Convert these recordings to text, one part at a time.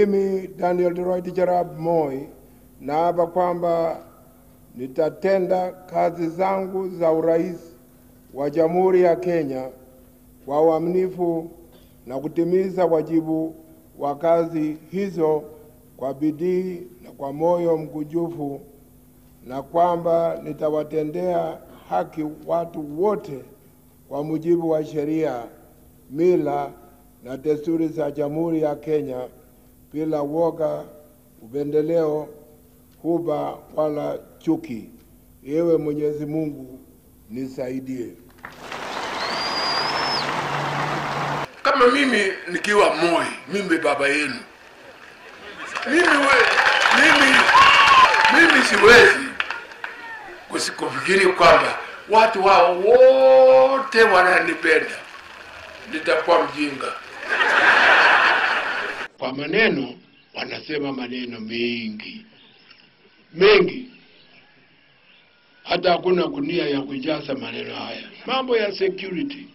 Mimi Daniel Toroitich Arap Moi naapa kwamba nitatenda kazi zangu za urais wa Jamhuri ya Kenya kwa uaminifu na kutimiza wajibu wa kazi hizo kwa bidii na kwa moyo mkunjufu, na kwamba nitawatendea haki watu wote kwa mujibu wa sheria, mila na desturi za Jamhuri ya Kenya bila woga, upendeleo, huba wala chuki. Ewe Mwenyezi Mungu nisaidie. Kama mimi nikiwa Moi, mimi baba yenu, mimi siwezi kufikiri kwamba watu wao wote wananipenda. Nitakuwa mjinga. Kwa maneno wanasema maneno mengi, hata hakuna gunia ya kujaza maneno haya. Mambo ya security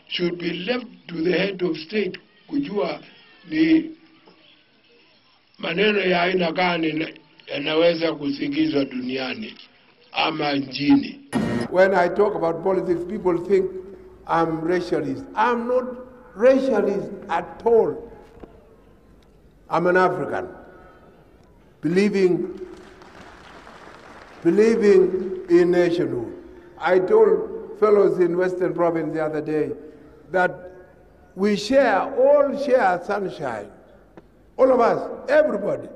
should be left to the head of state kujua ni maneno ya aina gani yanaweza kusikizwa duniani ama nchini. When I talk about politics, people think I'm racialist. I'm not racialist at all. I'm an African, believing in nationhood. I told fellows in Western Province the other day that we all share sunshine. All of us, everybody.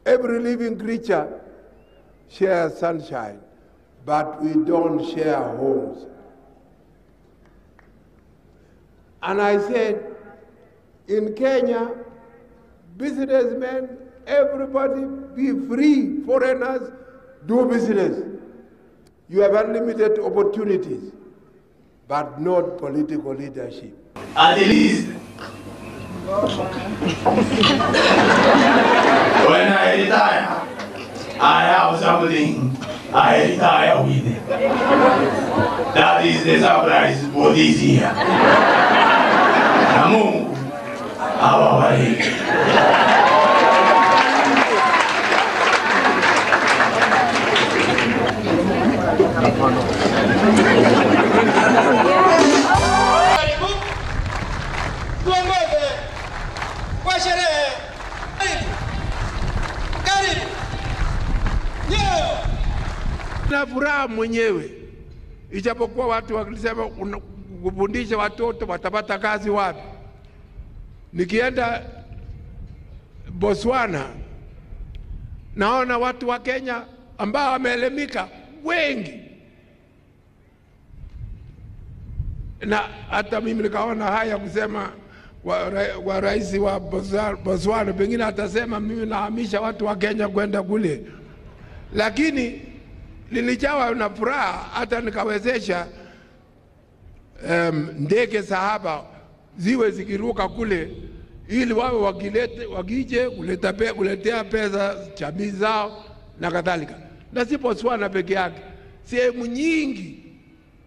Every living creature shares sunshine, but we don't share homes. And I said, in Kenya, businessmen, everybody be free. Foreigners, do business. You have unlimited opportunities, but not political leadership. At least, when I retire, I have something I retire with. That is the surprise for this year. Mungu awabariki. Tuongoze kwa sherehe. Karibu. Na furaha mwenyewe, ijapokuwa watu wakisema kufundisha watoto watapata kazi wapi. Nikienda Botswana, naona watu wa Kenya ambao wameelimika wengi, na hata mimi nikaona haya kusema wa rais wa Botswana, pengine atasema mimi nahamisha watu wa Kenya kwenda kule, lakini nilijawa na furaha hata nikawezesha ndege sahaba ziwe zikiruka kule, ili wawe wakije kuletea pesa jamii zao na kadhalika. Na si Botswana peke yake, sehemu nyingi,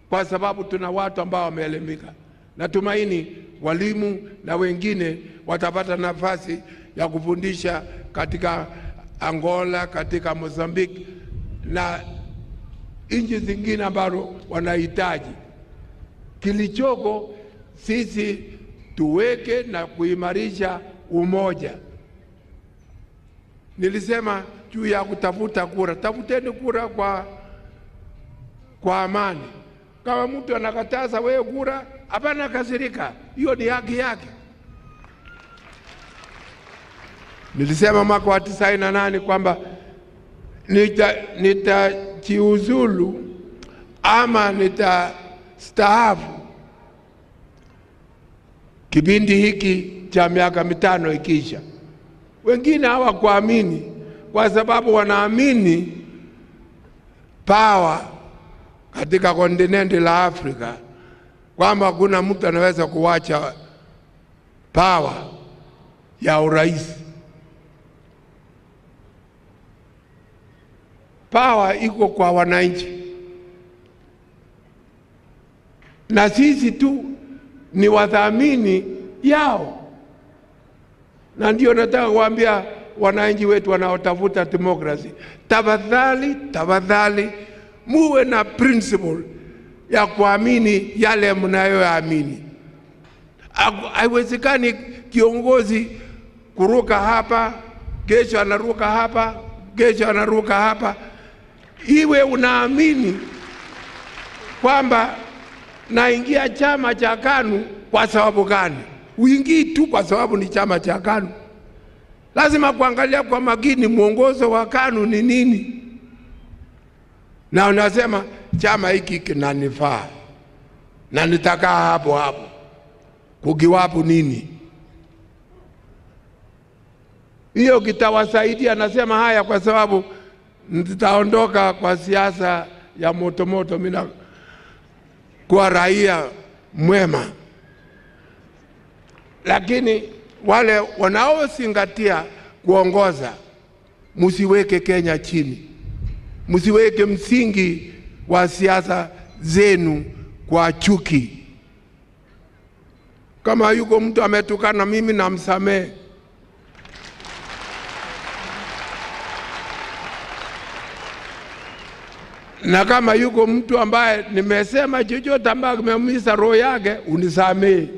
kwa sababu tuna watu ambao wameelimika. Natumaini walimu na wengine watapata nafasi ya kufundisha katika Angola, katika Mozambique na nchi zingine ambazo wanahitaji. Kilichoko sisi tuweke na kuimarisha umoja. Nilisema juu ya kutafuta kura, tafuteni kura kwa amani. Kama mtu anakataza wewe kura, hapana kasirika, hiyo ni haki yake. Nilisema mwaka wa 98 kwamba nitajiuzulu ama nitastaafu kipindi hiki cha miaka 5 ikisha. Wengine hawakuamini kwa sababu wanaamini power katika kontinenti la Afrika, kwamba kuna mtu anaweza kuwacha power ya urais. Power iko kwa wananchi, na sisi tu ni wadhamini yao. Na ndio nataka kuambia wananchi wetu wanaotafuta demokrasi, tafadhali muwe na principle ya kuamini yale mnayoamini. Haiwezekani kiongozi kuruka hapa, kesho anaruka hapa, kesho anaruka hapa. Iwe unaamini kwamba naingia chama cha KANU kwa sababu gani? Uingii tu kwa sababu ni chama cha KANU. Lazima kuangalia kwa makini mwongozo wa KANU ni nini. Na unasema chama hiki kinanifaa na nitakaa hapo hapo. Kukiwapo nini? Hiyo kitawasaidia. Nasema haya kwa sababu nitaondoka kwa siasa ya moto mina kwa raia mwema. Lakini wale wanaozingatia kuongoza, msiweke Kenya chini. Msiweke msingi wa siasa zenu kwa chuki. Kama yuko mtu ametukana mimi, namsamehe. Na kama yuko mtu ambaye nimesema chochote ambaye kimeumiza roho yake, unisamehe.